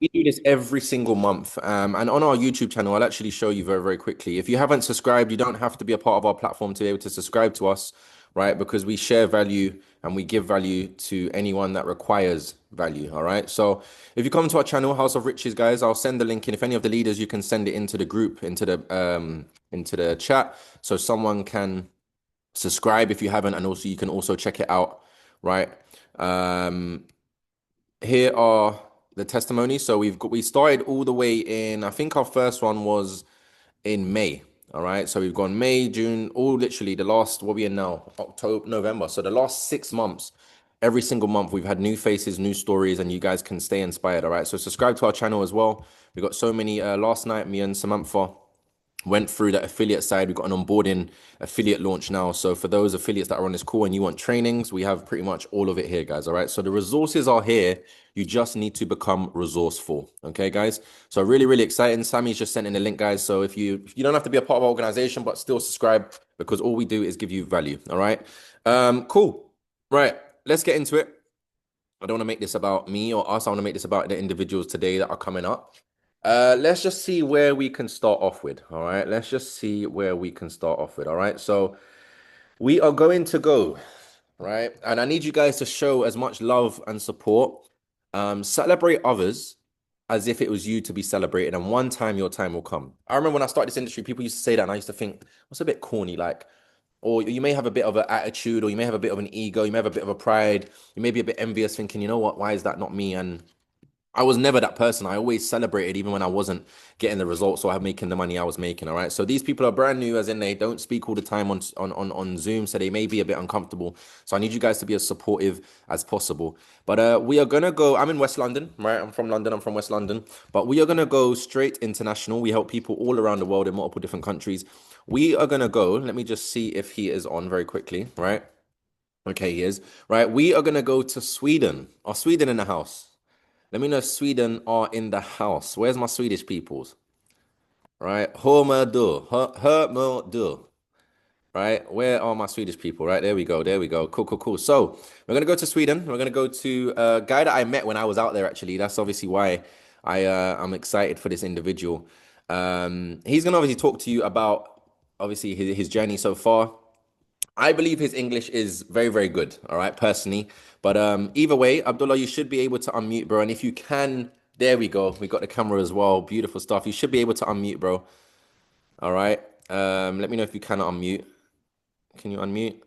We do this every single month. And on our YouTube channel, I'll actually show you very, very quickly. If you haven't subscribed, you don't have to be a part of our platform to be able to subscribe to us, right? Because we share value and we give value to anyone that requires value. All right. So if you come to our channel, House of Riches, guys, I'll send the link in. If any of the leaders, you can send it into the group, into the chat, so someone can subscribe if you haven't, and also you can also check it out, right? Um, Here are the testimonies. So we started all the way in, I think our first one was in May. All right. So we've gone May, June, all literally the last, what we in now, October, November. So the last 6 months, every single month, we've had new faces, new stories, and you guys can stay inspired. All right. So subscribe to our channel as well. We got so many. Last night, me and Samantha went through the affiliate side. We've got an onboarding affiliate launch now. So for those affiliates that are on this call and you want trainings, we have pretty much all of it here, guys. All right. So the resources are here. You just need to become resourceful. Okay, guys. So really, really exciting. Sammy's just sent in the link, guys. So if you don't have to be a part of our organization, but still subscribe, because all we do is give you value. All right. Cool. Right. Let's get into it. I don't want to make this about me or us. I want to make this about the individuals today that are coming up. Let's just see where we can start off with. All right. Let's just see where we can start off with. All right. So we are going to go, right? And I need you guys to show as much love and support. Celebrate others as if it was you to be celebrated, and one time your time will come. I remember when I started this industry, people used to say that, and I used to think, what's a bit corny, like, or you may have a bit of an attitude, or you may have a bit of an ego, you may have a bit of a pride, you may be a bit envious, thinking, you know what, why is that not me? And I was never that person. I always celebrated even when I wasn't getting the results or making the money I was making. All right. So these people are brand new, as in they don't speak all the time on Zoom. So they may be a bit uncomfortable. So I need you guys to be as supportive as possible. But we are gonna go. I'm in West London, right? I'm from London, I'm from West London. But we are gonna go straight international. We help people all around the world in multiple different countries. We are gonna go. Let me just see if he is on very quickly, right? Okay, he is. Right. We are gonna go to Sweden. Are Sweden in the house? Let me know if Sweden are in the house. Where's my Swedish peoples? Right? Hör Right? Where are my Swedish people? Right? There we go. There we go. Cool, cool, cool. So we're gonna go to Sweden. We're gonna go to a guy that I met when I was out there, actually. That's obviously why I'm excited for this individual. He's gonna obviously talk to you about obviously his journey so far. I believe his English is very, very good. All right, personally. But either way, Abdullah, you should be able to unmute, bro. And if you can, there we go. We got the camera as well. Beautiful stuff. You should be able to unmute, bro. All right. Let me know if you can unmute. Can you unmute?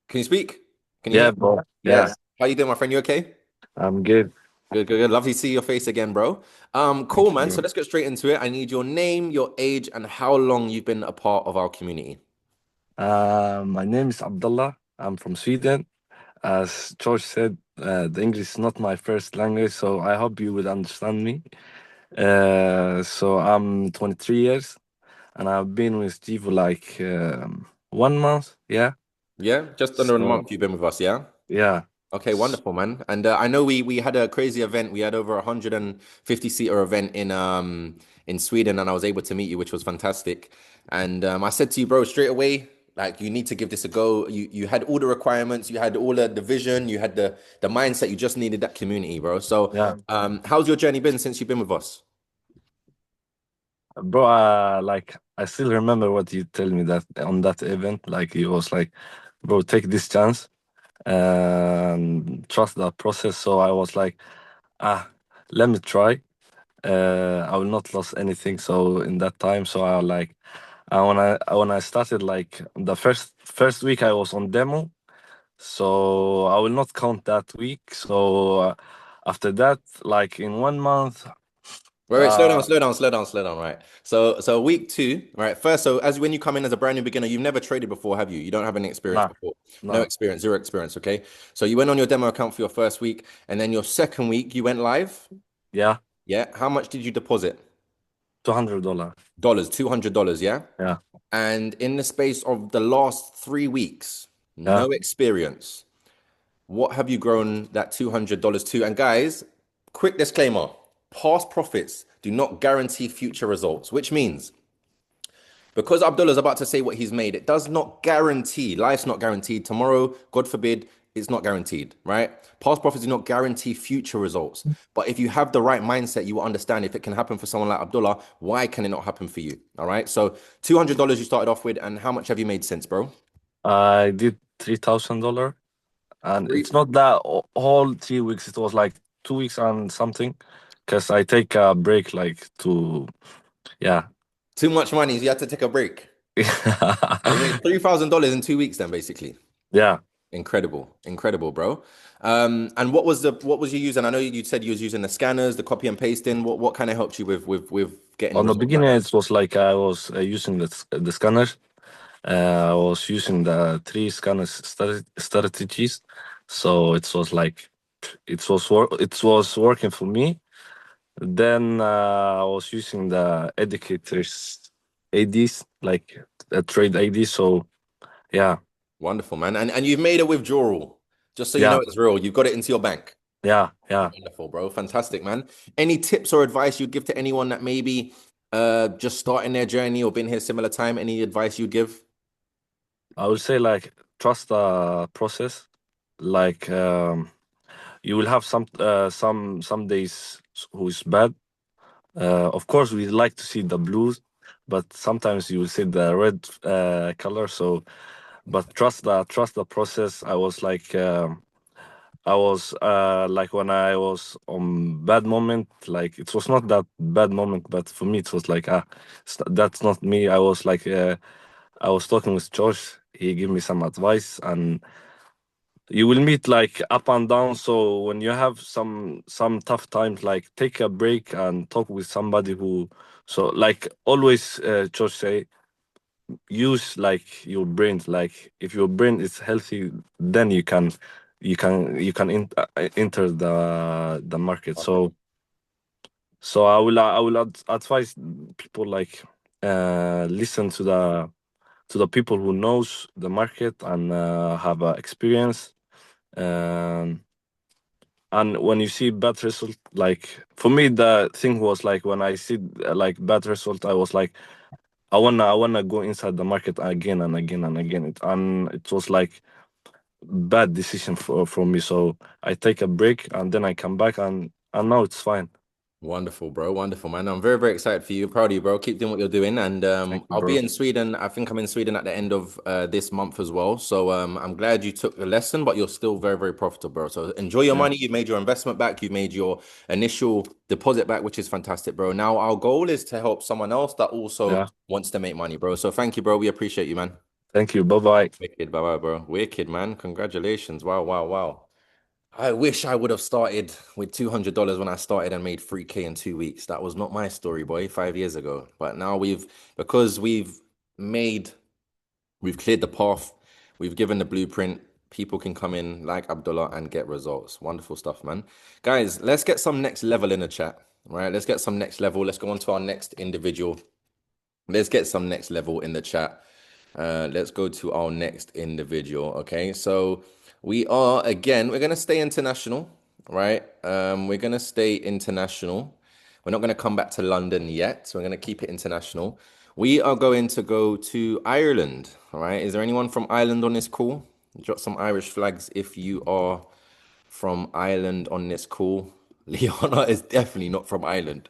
Can you speak? Can you hear Yeah, me? bro. Yeah. Yeah, How you doing, my friend? You okay? I'm good. Good, good, good. Lovely to see your face again, bro. Cool, Thank you, man. So bro. let's get straight into it. I need your name, your age, and how long you've been a part of our community. My name is Abdullah. I'm from Sweden. As George said, the English is not my first language, so I hope you will understand me. So I'm 23 years, and I've been with G for like 1 month. Yeah. Yeah, just under a month So you've been with us, yeah? yeah, Okay, S- wonderful, man. And I know we had a crazy event. We had over 150 seater event in Sweden, and I was able to meet you, which was fantastic. And I said to you, bro, straight away, like you need to give this a go. You had all the requirements, you had all the vision, you had the mindset. You just needed that community, bro. So, yeah, how's your journey been since you've been with us? bro. Like I still remember what you tell me that on that event. Like it was like, bro, take this chance and trust that process. So I was like, ah, let me try. I will not lose anything. So in that time, so I like when I started like the first week I was on demo. So I will not count that week. So after that, like in 1 month, Wait, slow down, uh, slow down, slow down, slow down. Right. So week two, right? First, so as when you come in as a brand new beginner, you've never traded before, have you? You don't have any experience nah, before. No nah, experience, zero experience. Okay. So you went on your demo account for your first week, and then your second week you went live. yeah, Yeah. How much did you deposit? $200. Dollars, $200. Yeah. Yeah, And in the space of the last 3 weeks, yeah. no experience. What have you grown that $200 to? And guys, quick disclaimer: past profits do not guarantee future results, which means because Abdullah's about to say what he's made, it does not guarantee, life's not guaranteed. Tomorrow, God forbid, it's not guaranteed, right? Past profits do not guarantee future results. But if you have the right mindset, you will understand if it can happen for someone like Abdullah, why can it not happen for you? All right. So $200 you started off with, and how much have you made since, bro? I did $3,000, and Three. it's not that whole 3 weeks. It was like 2 weeks and something, because I take a break like to, yeah. Too much money. So you had to take a break. You made $3,000 in 2 weeks, then basically. Yeah. Incredible, incredible, bro. And what was you using? I know you said you was using the scanners, the copy and pasting. What kind of helped you with getting On the results like beginning, that? it was like I was using the scanners. I was using the three scanners strategies, so it was working for me. Then I was using the educators ADs, like a trade ID. So yeah, Wonderful, man. And you've made a withdrawal, just so you know yeah, it's real. You've got it into your bank. yeah. Wonderful, bro. Fantastic, man. Any tips or advice you'd give to anyone that maybe just starting their journey or been here similar time? Any advice you'd give? I would say like trust the process. Like you will have some days who's bad. Of course, we like to see the blues, but sometimes you will see the red color. So, but trust the process. I was like when I was on bad moment, like it was not that bad moment, but for me it was like that's not me. I was talking with Josh. He gave me some advice, and you will meet like up and down. So when you have some tough times, like take a break and talk with somebody who. So like always, Josh say use like your brain. Like if your brain is healthy, then you can enter the market. So I will advise people like listen to the people who knows the market and have experience. Um, and when you see bad result, like for me, the thing was like when I see like bad result, I was like, I wanna go inside the market again and again and again. And it was like bad decision for me. So I take a break and then I come back and now it's fine. Wonderful, bro. Wonderful, man. I'm very, very excited for you. Proud of you, bro. Keep doing what you're doing. And Thank you, I'll be bro. in Sweden. I think I'm in Sweden at the end of this month as well. So I'm glad you took the lesson, but you're still very, very profitable, bro. So enjoy your Yeah, money. You've made your investment back. You've made your initial deposit back, which is fantastic, bro. Now our goal is to help someone else that also yeah. wants to make money, bro. So thank you, bro. We appreciate you, man. Thank you. Bye bye. Wicked, bye bye, bro. Wicked, man. Congratulations. Wow, wow, wow. I wish I would have started with $200 when I started and made 3K in 2 weeks. That was not my story, boy, 5 years ago. But now because made, we've cleared the path, we've given the blueprint, people can come in like Abdullah and get results. Wonderful stuff, man. Guys, let's get some next level in the chat, right? Let's get some next level. Let's go on to our next individual. Let's get some next level in the chat. Let's go to our next individual. Okay, so we're gonna stay international, right? We're gonna stay international. We're not gonna come back to London yet, so we're gonna keep it international. We are going to go to Ireland. All right. Is there anyone from Ireland on this call? Drop some Irish flags if you are from Ireland on this call. Liana is definitely not from Ireland,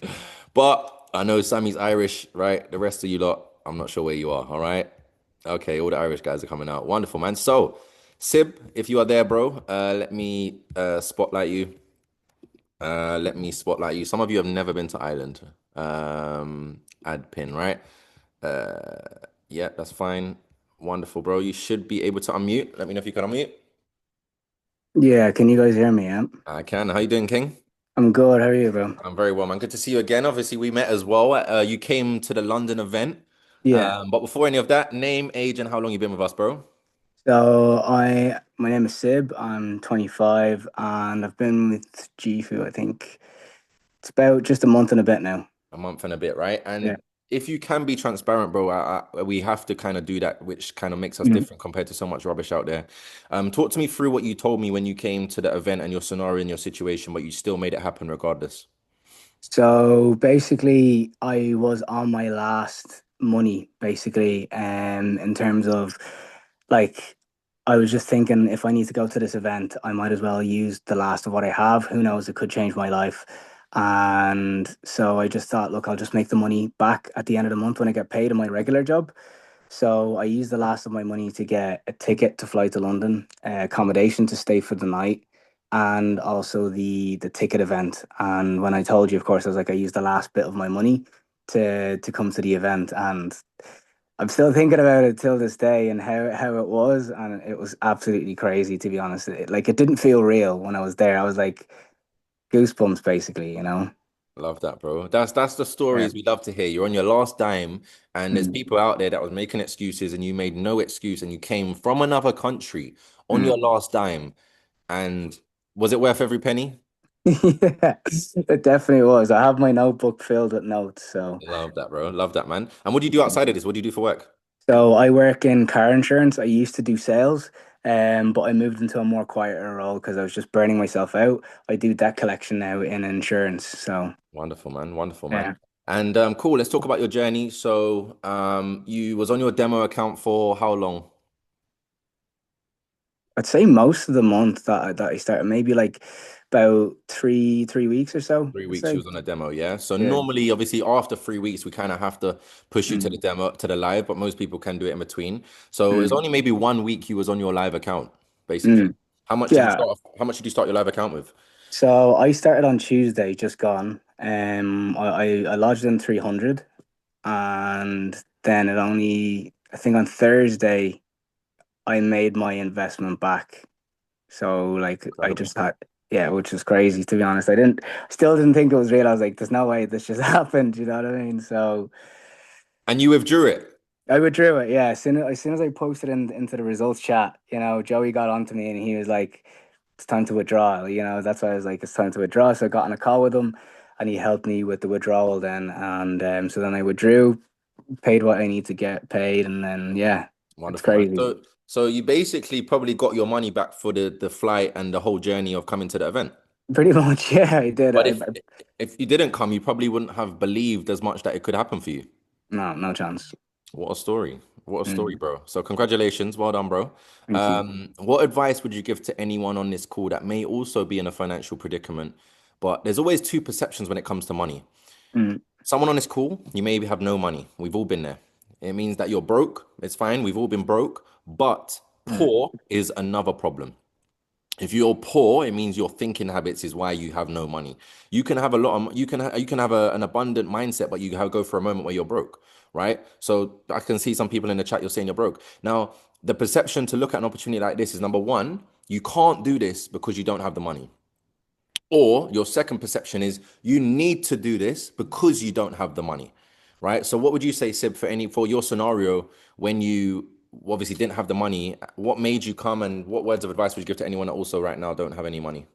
but I know Sammy's Irish, right? The rest of you lot, I'm not sure where you are. All right. Okay, all the Irish guys are coming out. Wonderful, man. So, Sib, if you are there, bro, let me spotlight you. Let me spotlight you. Some of you have never been to Ireland. Add pin, right? Yeah, that's fine. Wonderful, bro. You should be able to unmute. Let me know if you can unmute. Yeah, can you guys hear me? Yeah, I can. How you doing, King? I'm good. How are you, bro? I'm very well, man. Good to see you again. Obviously, we met as well. You came to the London event. Yeah. But before any of that, name, age, and how long you been with us, bro? My name is Sib. I'm 25, and I've been with GFU. I think it's about just a month and a bit now. A month and a bit, right? Yeah. And if you can be transparent, bro, we have to kind of do that, which kind of makes us Mhm. different compared to so much rubbish out there. Talk to me through what you told me when you came to the event and your scenario and your situation, but you still made it happen regardless. So basically, I was on my last money, basically, in terms of like I was just thinking if I need to go to this event, I might as well use the last of what I have. Who knows, it could change my life. And so I just thought, look, I'll just make the money back at the end of the month when I get paid in my regular job. So I used the last of my money to get a ticket to fly to London, accommodation to stay for the night, and also the ticket event. And when I told you, of course, I was like, I used the last bit of my money to come to the event, and I'm still thinking about it till this day and how it was, and it was absolutely crazy to be honest. It didn't feel real when I was there. I was like goosebumps, basically, you know. Love that, bro. That's the Yeah. stories we love to hear. You're on your last dime, and there's Mm, people out there that was making excuses, and you made no excuse, and you came from another country on mm. your last dime. And was it worth every penny? Yeah, it definitely was. I have my notebook filled with notes, so. Love that, bro. Love that, man. And what do you do outside of this? What do you do for work? So I work in car insurance. I used to do sales, but I moved into a more quieter role because I was just burning myself out. I do debt collection now in insurance. So Wonderful, man. Wonderful, man. yeah, And cool. Let's talk about your journey. So, you was on your demo account for how long? I'd say most of the month that I started, maybe like about three weeks or so. Three I'd weeks you say. was on a demo, yeah. So Yeah. normally, obviously, after 3 weeks, we kind of have to push you to the Mm, demo to the live, but most people can do it in between. So it's mm, only maybe 1 week you was on your live account, basically. mm. How much did you Yeah. start? How much did you start your live account with? So I started on Tuesday, just gone. I lodged in 300, and then it only I think on Thursday I made my investment back. So like I Incredible. just had yeah, which is crazy to be honest. Still didn't think it was real. I was like, there's no way this just happened, you know what I mean? So And you withdrew it. I withdrew it, yeah. As soon as I posted into the results chat, Joey got onto me and he was like, it's time to withdraw. That's why I was like, it's time to withdraw. So I got on a call with him and he helped me with the withdrawal then. And so then I withdrew, paid what I need to get paid, and then yeah, it's Wonderful, man. crazy. So you basically probably got your money back for the flight and the whole journey of coming to the event. Pretty much, yeah, I did. But if you didn't come, you probably wouldn't have believed as much that it could happen for you. No chance. What a story. What a story, Mm, bro. So congratulations. Well done, bro. thank you. What advice would you give to anyone on this call that may also be in a financial predicament? But there's always two perceptions when it comes to money. Mm, Someone on this call, you maybe have no money. We've all been there. It means that you're broke. It's fine. We've all been broke. But mm. poor is another problem. If you're poor, it means your thinking habits is why you have no money. You can have a lot of you can have an abundant mindset, but you have go for a moment where you're broke, right? So I can see some people in the chat you're saying you're broke. Now, the perception to look at an opportunity like this is number one, you can't do this because you don't have the money. Or your second perception is you need to do this because you don't have the money, right? So what would you say, Sib, for your scenario when you obviously didn't have the money? What made you come, and what words of advice would you give to anyone that also right now don't have any money?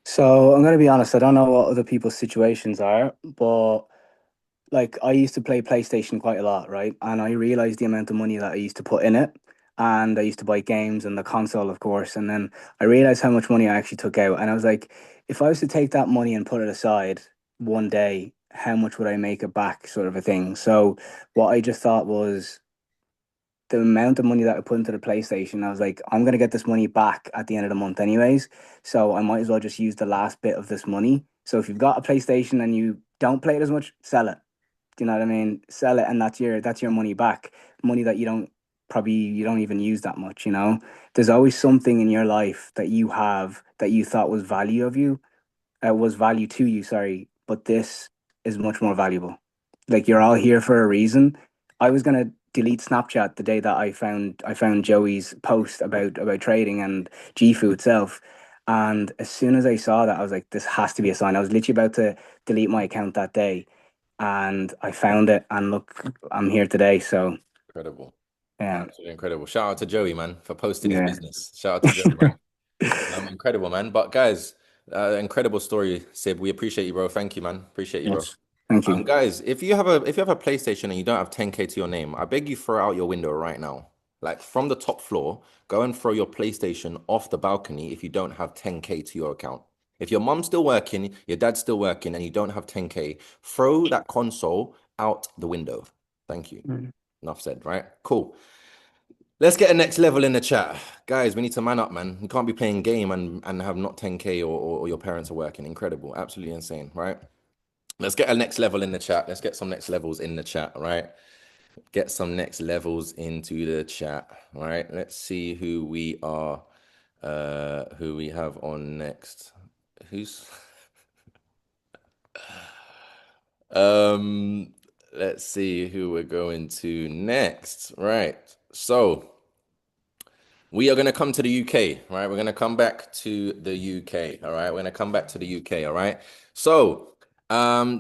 So I'm gonna be honest, I don't know what other people's situations are, but like I used to play PlayStation quite a lot, right? And I realized the amount of money that I used to put in it. And I used to buy games and the console, of course. And then I realized how much money I actually took out. And I was like, if I was to take that money and put it aside one day, how much would I make it back, sort of a thing. So what I just thought was the amount of money that I put into the PlayStation, I was like, I'm gonna get this money back at the end of the month anyways. So I might as well just use the last bit of this money. So if you've got a PlayStation and you don't play it as much, sell it. Do you know what I mean? Sell it and that's your money back. Money that you don't even use that much, you know? There's always something in your life that you have that you thought was value to you, sorry, but this is much more valuable. Like you're all here for a reason. I was gonna delete Snapchat the day that I found Joey's post about trading and GFU itself. And as soon as I saw that, I was like, this has to be a sign. I was literally about to delete my account that day and I found it and look, I'm here today. So Incredible. yeah. Absolutely incredible. Shout out to Joey, man, for posting his Yeah. business. Shout out to Joey, man. Incredible, man. But guys, incredible story, Sib. We appreciate you, bro. Thank you, man. Appreciate you, bro. Yes. Thank you. Guys, if you have a PlayStation and you don't have 10K to your name, I beg you throw it out your window right now. Like from the top floor, go and throw your PlayStation off the balcony if you don't have 10K to your account. If your mom's still working, your dad's still working, and you don't have 10K, throw that console out the window. Thank you. Mm. Enough said, right? Cool. Let's get a next level in the chat. Guys, we need to man up, man. You can't be playing game and have not 10K or your parents are working. Incredible. Absolutely insane, right? Let's get a next level in the chat. Let's get some next levels in the chat, right? Get some next levels into the chat, right? Let's see who we have on next. Who's let's see who we're going to next. Right. So we are going to come to the UK, right? We're going to come back to the UK, all right? We're going to come back to the UK, all right? So,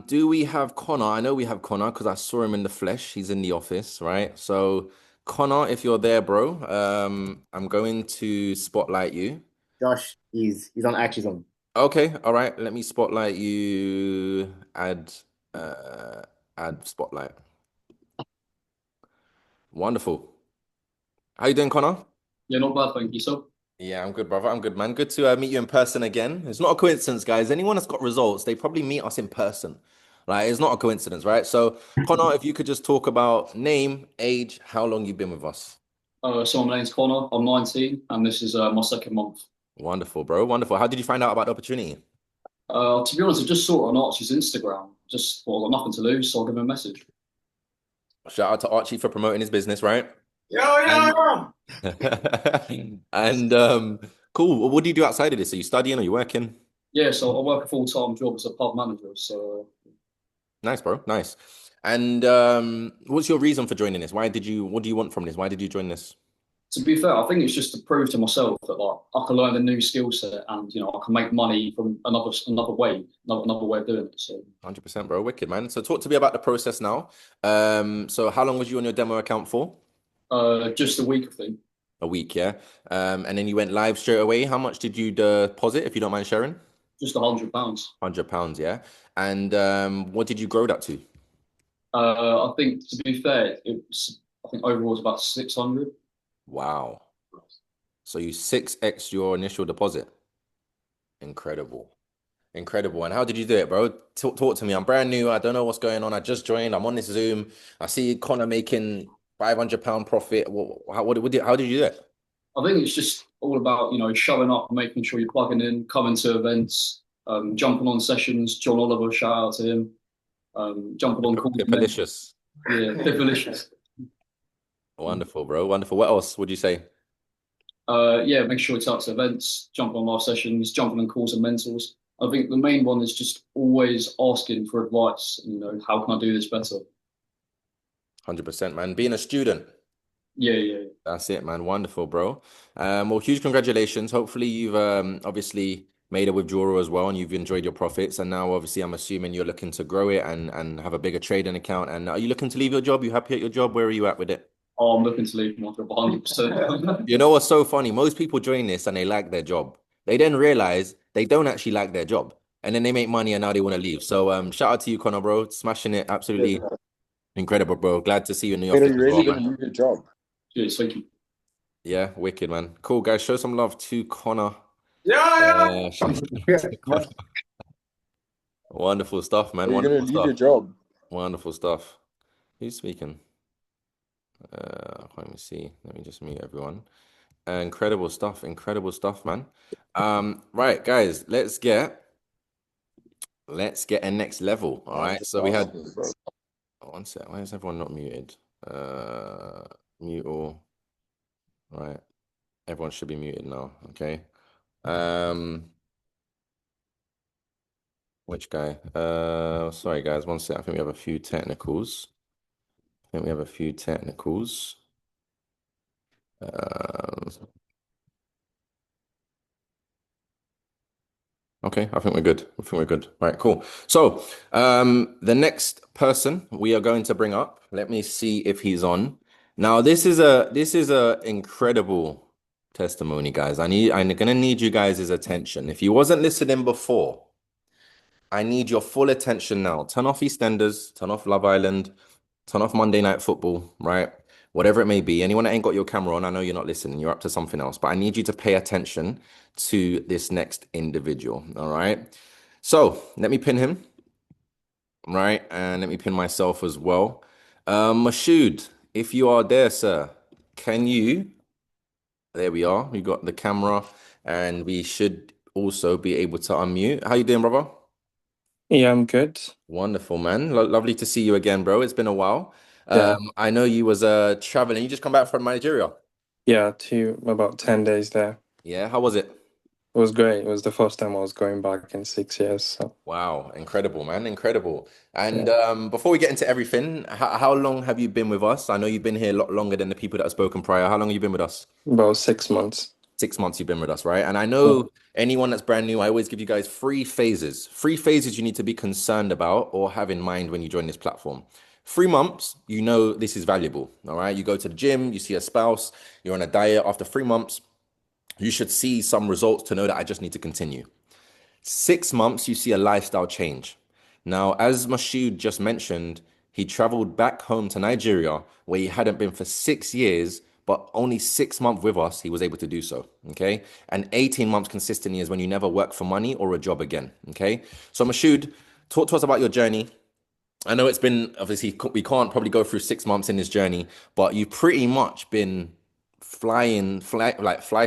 do we have Connor? I know we have Connor because I saw him in the flesh. He's in the office, right? So, Connor, if you're there, bro, I'm going to spotlight you. Josh, he's on Action Zone. Okay, all right. Let me spotlight you. Add spotlight. Wonderful. How you doing, Connor? Yeah, not bad, thank you. So, Yeah, I'm good, brother. I'm good, man. Good to meet you in person again. It's not a coincidence, guys. Anyone that's got results, they probably meet us in person. Like, it's not a coincidence, right? So, Connor, if you could just talk about name, age, how long you've been with us. so my name's Connor. I'm 19, and this is my second month. Wonderful, bro. Wonderful. How did you find out about the opportunity? To be honest, I just saw it on Archie's Instagram. Just thought I've got nothing to lose, so I'll give him a message. Shout out to Archie for promoting his business, right? Yeah. And cool. Well, what do you do outside of this? Are you studying? Are you working? Yeah, so I work a full-time job as a pub manager. So, Nice, bro. Nice. And what's your reason for joining this? What do you want from this? Why did you join this? to be fair, I think it's just to prove to myself that like I can learn a new skill set, and I can make money from another way, another way of doing it. So, 100%, bro. Wicked, man. So talk to me about the process now. So how long was you on your demo account for? just a week, I think. A week, yeah. And then you went live straight away. How much did you deposit, if you don't mind sharing? Just £100. £100, yeah. And what did you grow that to? I think to be fair, I think overall it's about 600. Wow. So you 6x your initial deposit. Incredible. Incredible. And how did you do it, bro? Talk to me. I'm brand new. I don't know what's going on. I just joined. I'm on this Zoom. I see Connor making £500 profit. How did you do it? I think it's just all about, showing up and making sure you're plugging in, coming to events, jumping on sessions. John Oliver, shout out to him. Jumping on calls. Delicious. Yeah, delicious. Wonderful, bro. Wonderful. What else would you say? Yeah, make sure it's out to events, jumping on live sessions, jumping on calls and mentors. I think the main one is just always asking for advice. How can I do this better? 100%, man. Being a student. Yeah. That's it, man. Wonderful, bro. Well, huge congratulations. Hopefully you've obviously made a withdrawal as well and you've enjoyed your profits. And now obviously I'm assuming you're looking to grow it and have a bigger trading account. And are you looking to leave your job? You happy at your job? Where are you at with it? Oh, I'm looking to leave my job 100%. You know what's so funny? Most people join this and they like their job. They then realize they don't actually like their job. And then they make money and now they want to leave. So shout out to you, Connor, bro. Smashing it. Absolutely incredible, bro. Glad to see you in the Wait, office are you as really well, going to man. leave your job? Cheers, thank you. Yeah, wicked, man. Cool, guys. Show some love to Connor. Yeah. Wonderful stuff, man. Are you going to Wonderful leave your stuff. job? Wonderful stuff. Who's speaking? Let me see. Let me just mute everyone. Incredible stuff. Incredible stuff, man. Right, guys, let's get a next level. All right. So we had one sec. Why is everyone not muted? Mute all. All right. Everyone should be muted now. Okay. Which guy? Sorry, guys. One sec. I think we have a few technicals. Okay, I think we're good. Right, cool. So, the next person we are going to bring up, let me see if he's on. Now, this is a incredible testimony, guys. I'm gonna need you guys' attention. If you wasn't listening before, I need your full attention now. Turn off EastEnders, turn off Love Island, turn off Monday Night Football, right? Whatever it may be. Anyone that ain't got your camera on, I know you're not listening. You're up to something else. But I need you to pay attention to this next individual, all right? So let me pin him, right? And let me pin myself as well. Mashoud, if you are there, sir, can you? There we are. We got the camera, and we should also be able to unmute. How you doing, brother? Yeah, I'm good. Wonderful, man. Lovely to see you again, bro. It's been a while. Yeah, I know you was traveling. You just come back from Nigeria. yeah, about 10 days there. Yeah, how was it? It was great. It was the first time I was going back in 6 years. So Wow, incredible, man, incredible. And yeah, before we get into everything, how long have you been with us? I know you've been here a lot longer than the people that have spoken prior. How long have you been with us? about 6 months. 6 months you've been with us, right? And I Yeah. know anyone that's brand new, I always give you guys three phases. Three phases you need to be concerned about or have in mind when you join this platform. 3 months, you know this is valuable, all right? You go to the gym, you see a spouse, you're on a diet. After 3 months, you should see some results to know that I just need to continue. 6 months, you see a lifestyle change. Now, as Mashoud just mentioned, he traveled back home to Nigeria where he hadn't been for 6 years, but only 6 months with us, he was able to do so. Okay. And 18 months consistently is when you never work for money or a job again. Okay. So, Mashoud, talk to us about your journey. I know it's been obviously we can't probably go through 6 months in this journey, but you've pretty much been fly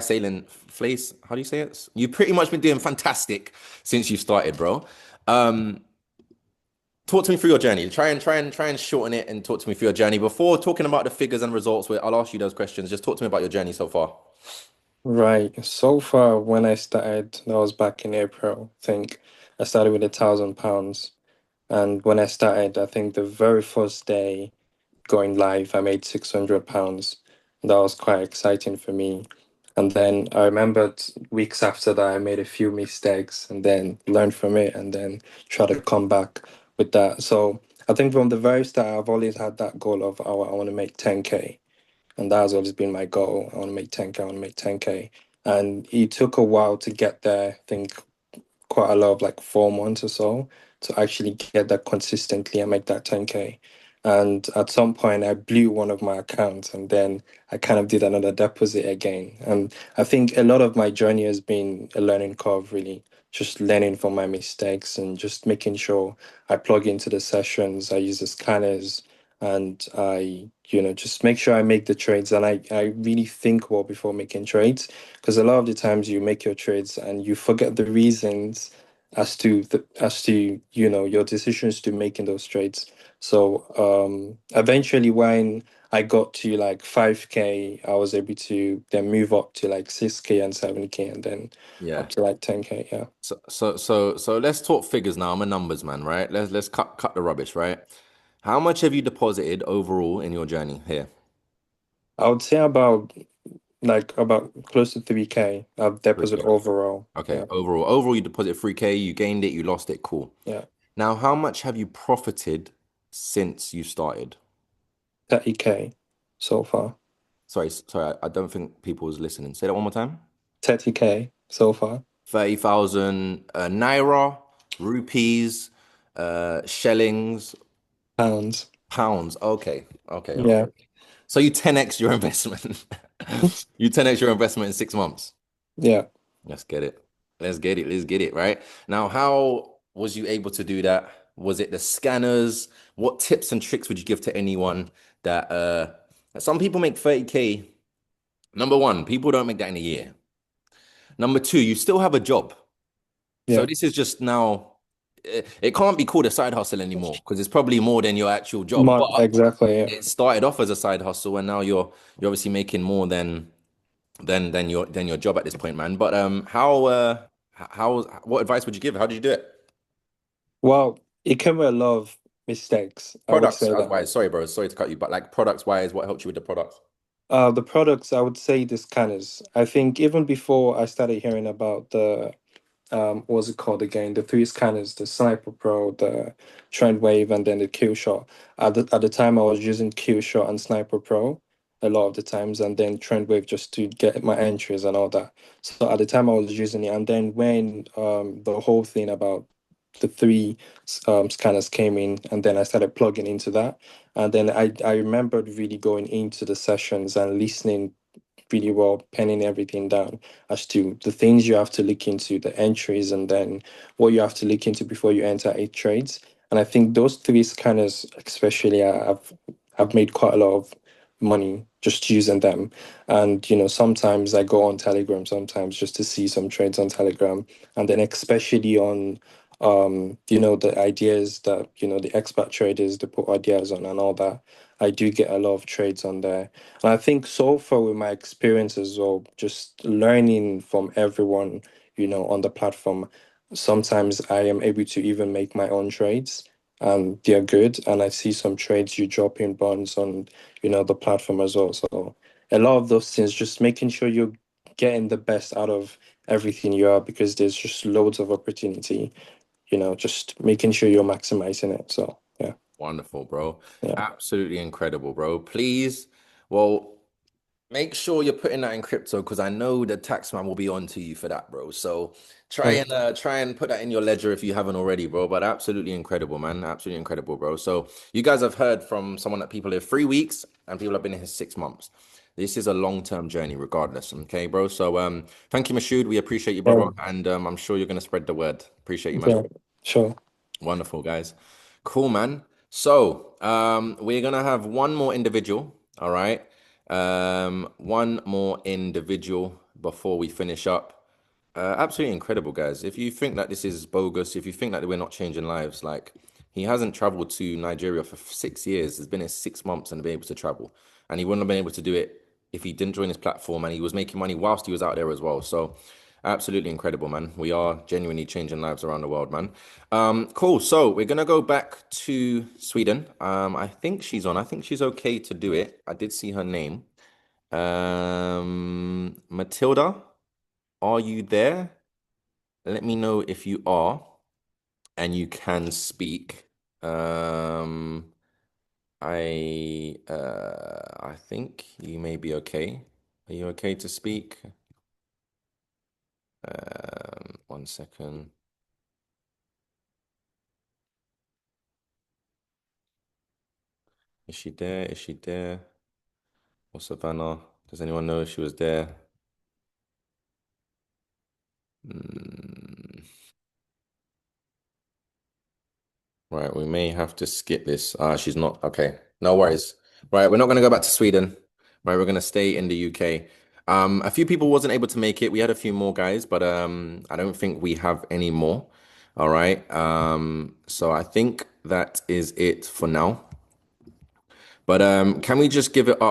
sailing, flace. How do you say it? You've pretty much been doing fantastic since you started, bro. Um, Talk to me through your journey. Try and shorten it and talk to me through your journey. Before talking about the figures and results, where I'll ask you those questions. Just talk to me about your journey so far. Right. So far, when I started, that was back in April. I think I started with £1,000. And when I started, I think the very first day going live, I made £600. That was quite exciting for me. And then I remembered weeks after that, I made a few mistakes and then learned from it and then try to come back with that. So I think from the very start, I've always had that goal of I want to make 10K. And that has always been my goal. I want to make 10K, I want to make 10K. And it took a while to get there. I think quite a lot of like 4 months or so to actually get that consistently and make that 10K. And at some point, I blew one of my accounts and then I kind of did another deposit again. And I think a lot of my journey has been a learning curve, really, just learning from my mistakes and just making sure I plug into the sessions, I use the scanners, and just make sure I make the trades. And I really think well before making trades because a lot of the times you make your trades and you forget the reasons as to your decisions to making those trades. So eventually when I got to like 5K, I was able to then move up to like 6K and 7K and then Yeah. up to like 10K. Yeah. So let's talk figures now. I'm a numbers man, right? Let's cut the rubbish, right? How much have you deposited overall in your journey here? I would say about close to 3K I've deposited 3K. overall. Okay, Yeah. overall you deposit 3K, you gained it, you lost it, cool. Yeah. Now, how much have you profited since you started? 30K so far. Sorry, I don't think people was listening. Say that one more time. 30K so far. 30,000 naira, rupees, shillings, Pounds. pounds. Okay, okay, Yeah. okay. So you 10x your investment. You 10x your investment in 6 months. Yeah. Let's get it. Let's get it. Let's get it. Right. Now, how was you able to do that? Was it the scanners? What tips and tricks would you give to anyone that some people make 30K? Number one, people don't make that in a year. Number two, you still have a job. So Yeah. this is just now, it can't be called a side hustle anymore because it's probably more than your actual job. But Exactly. Yeah. it started off as a side hustle and now you're obviously making more than your job at this point, man. But how what advice would you give? How did you do it? Well, it came with a lot of mistakes, I would Products say that. wise, sorry, bro, sorry to cut you, but like products wise, what helped you with the products? The products, I would say the scanners. I think even before I started hearing about the what's it called again? The three scanners, the Sniper Pro, the Trend Wave, and then the Kill Shot. At the time, I was using Kill Shot and Sniper Pro a lot of the times, and then Trend Wave just to get my entries and all that. So at the time, I was using it, and then when the whole thing about the three scanners came in, and then I started plugging into that, and then I remembered really going into the sessions and listening really well, penning everything down as to the things you have to look into, the entries, and then what you have to look into before you enter eight trades. And I think those three scanners, especially, I've made quite a lot of money just using them. And, sometimes I go on Telegram sometimes just to see some trades on Telegram. And then especially on, the ideas that, the expat traders, they put ideas on and all that. I do get a lot of trades on there. And I think so far with my experience as well, just learning from everyone, on the platform, sometimes I am able to even make my own trades and they're good. And I see some trades you drop in bonds on, the platform as well. So a lot of those things, just making sure you're getting the best out of everything you are, because there's just loads of opportunity, just making sure you're maximizing it. So yeah. Wonderful, bro. Yeah. Absolutely incredible, bro. Please, well, make sure you're putting that in crypto, because I know the tax man will be on to you for that, bro. So try and put that in your ledger if you haven't already, bro. But absolutely incredible, man. Absolutely incredible, bro. So you guys have heard from someone that people live 3 weeks and people have been here 6 months. This is a long-term journey, regardless. Okay, bro. So thank you, Mashoud. We appreciate you, brother, and I'm sure you're gonna spread the word. Appreciate you, man. Yeah, sure. Wonderful, guys. Cool, man. So, we're gonna have one more individual, all right? One more individual before we finish up. Absolutely incredible, guys. If you think that this is bogus, if you think that we're not changing lives, like he hasn't traveled to Nigeria for 6 years. It's been here 6 months and been able to travel, and he wouldn't have been able to do it if he didn't join his platform. And he was making money whilst he was out there as well. So, absolutely incredible, man. We are genuinely changing lives around the world, man. Cool. So we're gonna go back to Sweden. I think she's on. I think she's okay to do it. I did see her name. Matilda, are you there? Let me know if you are and you can speak. I think you may be okay. Are you okay to speak? 1 second. Is she there? Is she there? Or Savannah? Does anyone know if she was there? Right, we may have to skip this. She's not. Okay, no worries. Right, we're not going to go back to Sweden. Right, we're going to stay in the UK. A few people wasn't able to make it. We had a few more guys, but I don't think we have any more. All right. So I think that is it for now. But can we just give it up?